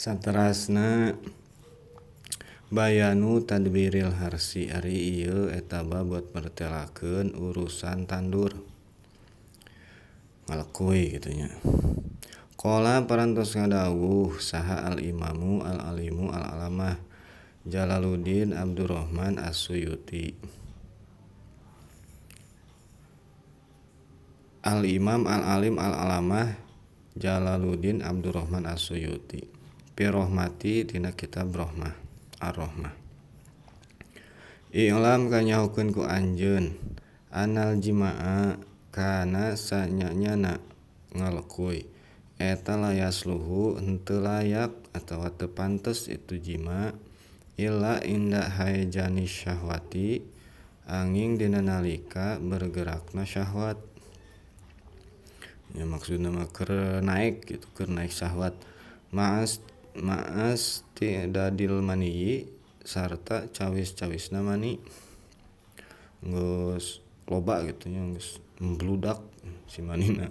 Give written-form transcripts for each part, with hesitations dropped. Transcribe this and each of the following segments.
Saterasna bayanu tadbiril harsi ari ieu eta bab mertelakeun urusan tandur ngalekuy kitu nya. Qala parantos ngadawuh saha al-imamu al-alimu al-alamah Jalaluddin Abdurrahman As-Suyuti. Al-imam al-alim al-alamah Jalaluddin Abdurrahman As-Suyuti fi rahmati dina kitab Rahmah Ar-Rahmah. I'lam kanyahokeun ku anjeun anal jimaa kana sanyanyana ngalekuy eta layasluhu henteu layak atawa teu pantes itu jima illa inda hayajanis syahwati anging dina nalika bergerakna syahwat. Ya maksudna mah keur naek gitu, keur naek syahwat. Ma'as tidadil maniyi sarta cawis-cawisna mani. Geus loba gitu nya, geus membludak si manina.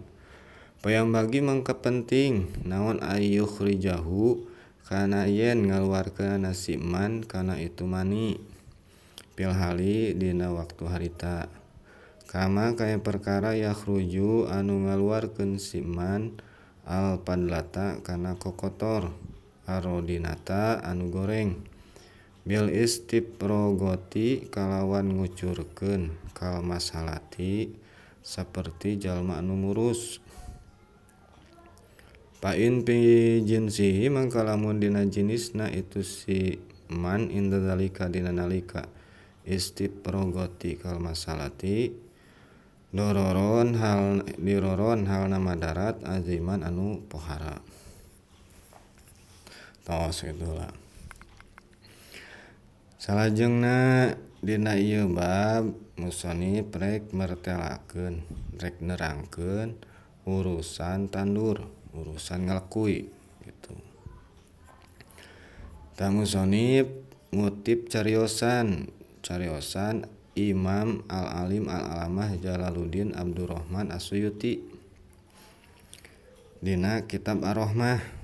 Payambagi mangka penting naon ayyukhrijahu kana yen ngaluarkeun si man kana itu mani fil hali dina waktu harita. Kama kaya perkara yakhruju anu ngaluarkeun si man al padlata kana kokotor arodinata anu goreng bil istiprogoti kalawan ngucurkeun kal masalati saperti jalma anu murus. Pain pi jinsihi mangka lamun dina jinisna itu si man inda zalika dina nalika istiprogoti kal masalati dororon halna madarat aziman anu pohara. Tos kitu. Salajengna dina ieu bab musannif rek mertelakeun, rek nerangkeun urusan tandur, urusan ngalekuy gitu. Ta musannif ngutip cariosan Imam al-alim al-alamah Jalaluddin Abdurrahman As-Suyuti dina kitab Ar-Rahmah.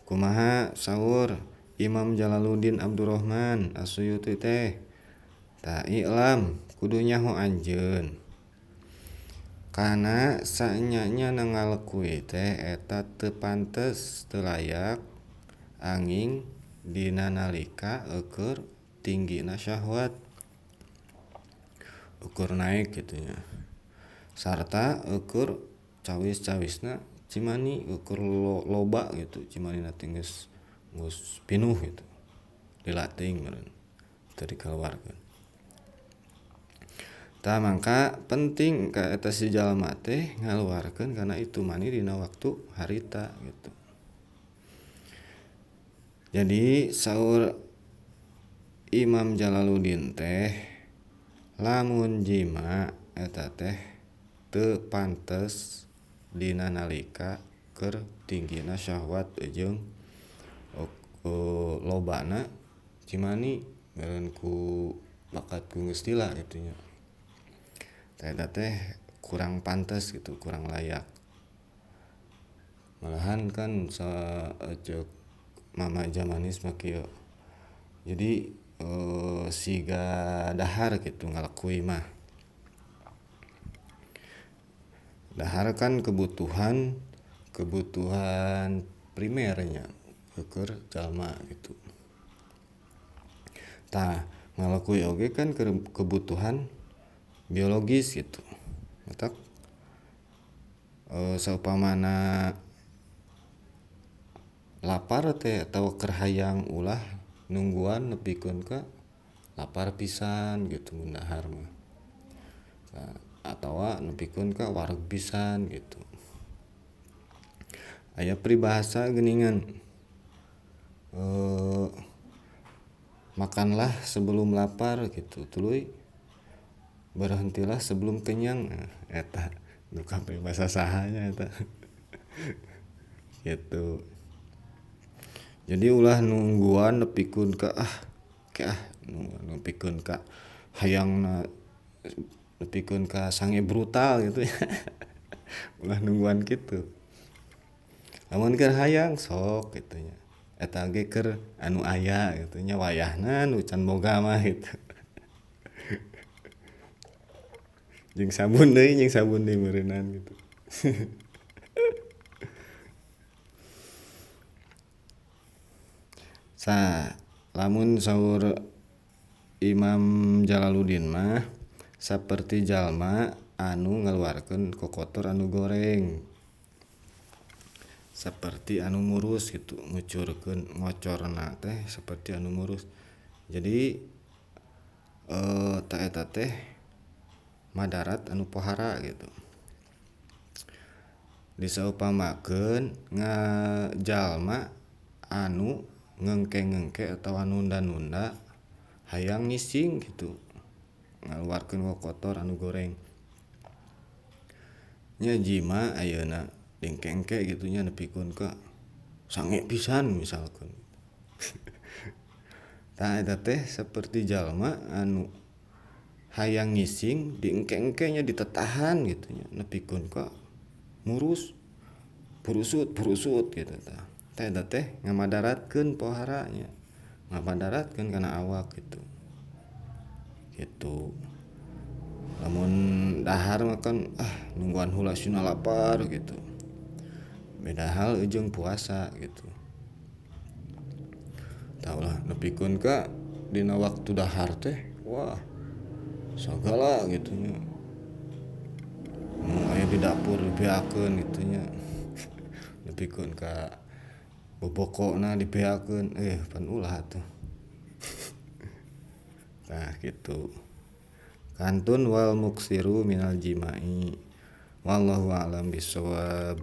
Kumaha saur Imam Jalaluddin Abdurrahman As-Suyuti teh? Ta i'lam kudu nyaho anjeun kana sanyanyana ngalekuy teh eta teu pantes teu layak anging dina nalika keur tinggina syahwat, ukur naek kitu nya. Sarta ukur cawis-cawisna cimani ukur loba gitu, cimanina teh geus pinuh gitu. Lila teuing meureun teu dikaluarkeun. Tah mangka penting ka eta si jalma teh ngaluarkeun kana itu mani dina waktu harita gitu. Jadi saur Imam Jalaluddin teh lamun jima eta teh teu pantes dina nalika keur tinggina syahwat jeung lobana cimani meureun ku bakat ku Gusti lah kitu nya. Eta teh kurang pantes gitu, kurang layak. Malahan kan ceuk Mama Jamanis mah kieu. Jadi siga dahar gitu ngalekuy mah. Dahar kan kebutuhan primernya keur jalma gitu. Tah ngalekuy oge kan kebutuhan biologis gitu. Matak saupamana lapar teh atawa keur hayang ulah nungguan nepikeun ka lapar pisan gitu mun dahar mah. Atawa nepikeun ka wareg pisan gitu. Aya peribahasa geuningan makanlah sebelum lapar gitu, tuluy berhentilah sebelum kenyang. Eta nu peribahasa saha nya eta. Gitu. Jadi ulah nungguan nepikeun ka nepikeun ka hayangna nepikeun ka sange brutal gitu ya. Ulah nungguan kitu. Lamun keur hayang sok kitu nya. eta ge keur anu aya gitu nya wayahna nu can boga mah gitu. Jeung sabun deui meureunan gitu. Lamun saur Imam Jalaluddin mah saperti jalma anu ngaluarkeun kokotor anu goreng, saperti anu ngurus gitu, ngucurkeun ngocorna teh saperti anu ngurus. Jadi ta eta teh madarat anu pohara gitu. Disaupamakeun jalma anu ngengke-ngengke atawa nunda-nunda hayang ngising gitu, ngaluarkeun kokotor anu goreng. Nya jima ayeuna dengke-engke gitu nya nepikeun ka sange pisan misalkeun. Tah eta teh saperti jalma anu hayang ngising diengke-engke nya ditetahan gitu nya nepikeun ka ngurus purusut gitu tah. Tah eta teh ngamadaratkeun pohara nya. Ngamadaratkeun kana awak gitu. Gitu. Lamun dahar mah kan nungguan heula sieun lapar gitu. Beda hal jeung puasa gitu. Tah ulah nepikeun ka dina waktu dahar teh wah sagala gitu nya. Nu aya di dapur dibeakeun gitu nya. Nepikeun ka bobokona dibeakeun pan ulah atuh. Tah gitu. Kantun wal muksiru minal jima'i. Wallahu a'lam bishawab.